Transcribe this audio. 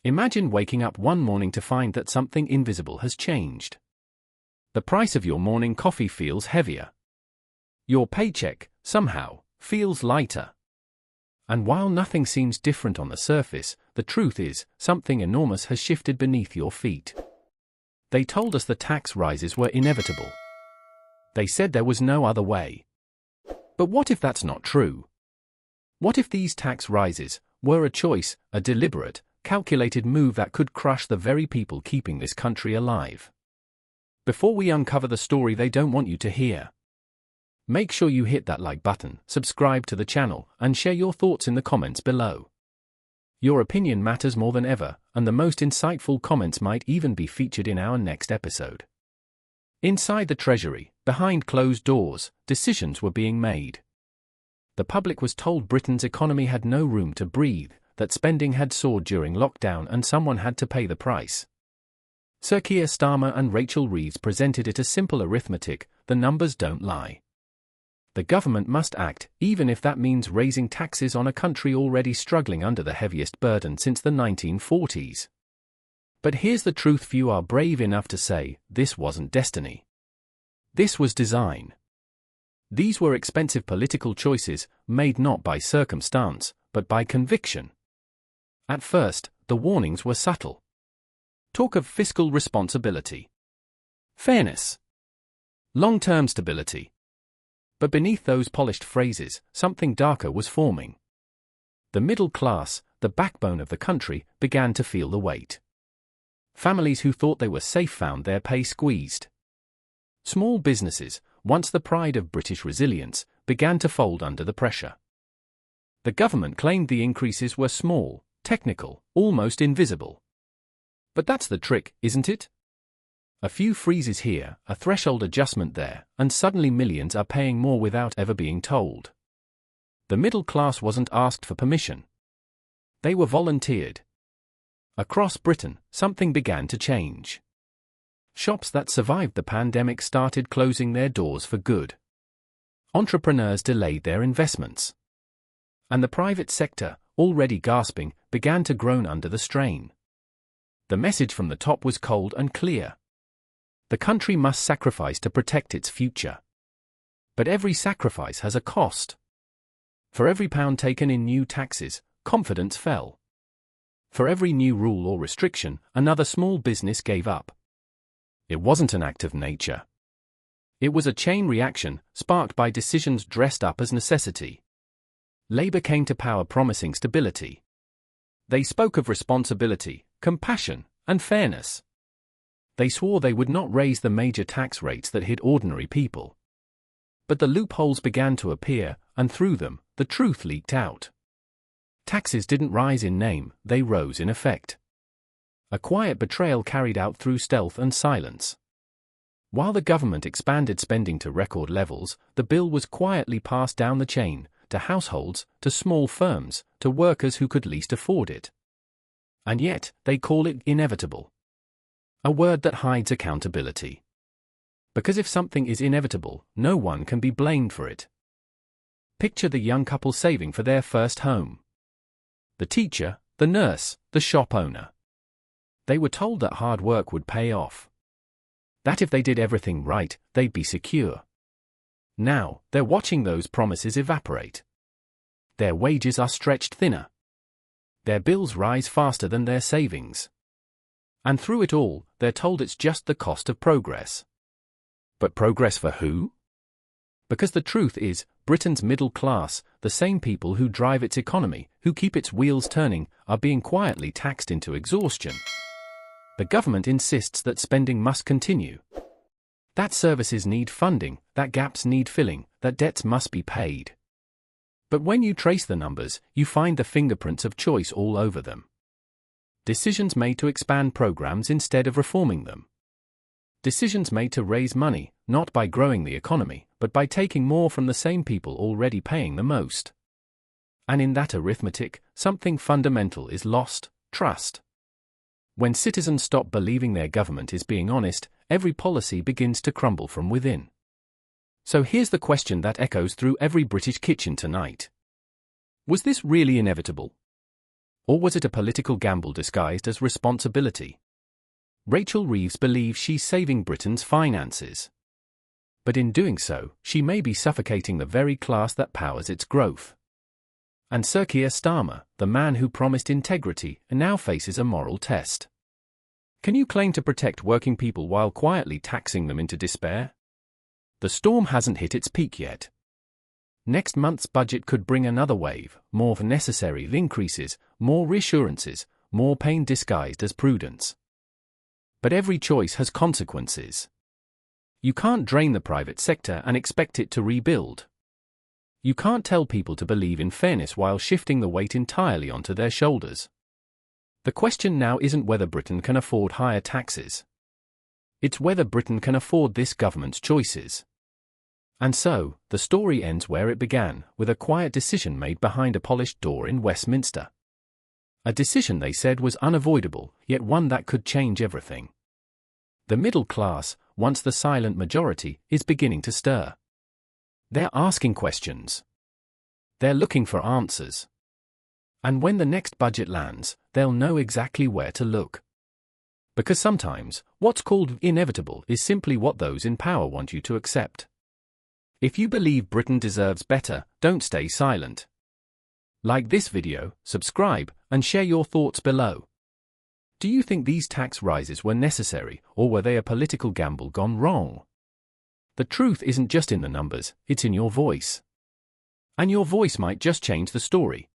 Imagine waking up one morning to find that something invisible has changed. The price of your morning coffee feels heavier. Your paycheck, somehow, feels lighter. And while nothing seems different on the surface, the truth is, something enormous has shifted beneath your feet. They told us the tax rises were inevitable. They said there was no other way. But what if that's not true? What if these tax rises were a choice, a deliberate, calculated move that could crush the very people keeping this country alive? Before we uncover the story they don't want you to hear, make sure you hit that like button, subscribe to the channel, and share your thoughts in the comments below. Your opinion matters more than ever, and the most insightful comments might even be featured in our next episode. Inside the Treasury, behind closed doors, decisions were being made. The public was told Britain's economy had no room to breathe, that spending had soared during lockdown and someone had to pay the price. Sir Keir Starmer and Rachel Reeves presented it as simple arithmetic: the numbers don't lie. The government must act, even if that means raising taxes on a country already struggling under the heaviest burden since the 1940s. But here's the truth: few are brave enough to say, this wasn't destiny. This was design. These were expensive political choices, made not by circumstance, but by conviction. At first, the warnings were subtle. Talk of fiscal responsibility, fairness, long-term stability. But beneath those polished phrases, something darker was forming. The middle class, the backbone of the country, began to feel the weight. Families who thought they were safe found their pay squeezed. Small businesses, once the pride of British resilience, began to fold under the pressure. The government claimed the increases were small, technical, almost invisible. But that's the trick, isn't it? A few freezes here, a threshold adjustment there, and suddenly millions are paying more without ever being told. The middle class wasn't asked for permission. They were volunteered. Across Britain, something began to change. Shops that survived the pandemic started closing their doors for good. Entrepreneurs delayed their investments. And the private sector, already gasping, began to groan under the strain. The message from the top was cold and clear. The country must sacrifice to protect its future. But every sacrifice has a cost. For every pound taken in new taxes, confidence fell. For every new rule or restriction, another small business gave up. It wasn't an act of nature. It was a chain reaction, sparked by decisions dressed up as necessity. Labour came to power promising stability. They spoke of responsibility, compassion, and fairness. They swore they would not raise the major tax rates that hit ordinary people. But the loopholes began to appear, and through them, the truth leaked out. Taxes didn't rise in name, they rose in effect. A quiet betrayal carried out through stealth and silence. While the government expanded spending to record levels, the bill was quietly passed down the chain, to households, to small firms, to workers who could least afford it. And yet, they call it inevitable. A word that hides accountability. Because if something is inevitable, no one can be blamed for it. Picture the young couple saving for their first home. The teacher, the nurse, the shop owner. They were told that hard work would pay off. That if they did everything right, they'd be secure. Now, they're watching those promises evaporate. Their wages are stretched thinner. Their bills rise faster than their savings. And through it all, they're told it's just the cost of progress. But progress for who? Because the truth is, Britain's middle class, the same people who drive its economy, who keep its wheels turning, are being quietly taxed into exhaustion. The government insists that spending must continue. That services need funding, that gaps need filling, that debts must be paid. But when you trace the numbers, you find the fingerprints of choice all over them. Decisions made to expand programs instead of reforming them. Decisions made to raise money, not by growing the economy, but by taking more from the same people already paying the most. And in that arithmetic, something fundamental is lost: trust. When citizens stop believing their government is being honest, every policy begins to crumble from within. So here's the question that echoes through every British kitchen tonight. Was this really inevitable? Or was it a political gamble disguised as responsibility? Rachel Reeves believes she's saving Britain's finances. But in doing so, she may be suffocating the very class that powers its growth. And Sir Keir Starmer, the man who promised integrity, now faces a moral test. Can you claim to protect working people while quietly taxing them into despair? The storm hasn't hit its peak yet. Next month's budget could bring another wave, more necessary increases, more reassurances, more pain disguised as prudence. But every choice has consequences. You can't drain the private sector and expect it to rebuild. You can't tell people to believe in fairness while shifting the weight entirely onto their shoulders. The question now isn't whether Britain can afford higher taxes. It's whether Britain can afford this government's choices. And so, the story ends where it began, with a quiet decision made behind a polished door in Westminster. A decision they said was unavoidable, yet one that could change everything. The middle class, once the silent majority, is beginning to stir. They're asking questions. They're looking for answers. And when the next budget lands, they'll know exactly where to look. Because sometimes, what's called inevitable is simply what those in power want you to accept. If you believe Britain deserves better, don't stay silent. Like this video, subscribe, and share your thoughts below. Do you think these tax rises were necessary, or were they a political gamble gone wrong? The truth isn't just in the numbers, it's in your voice. And your voice might just change the story.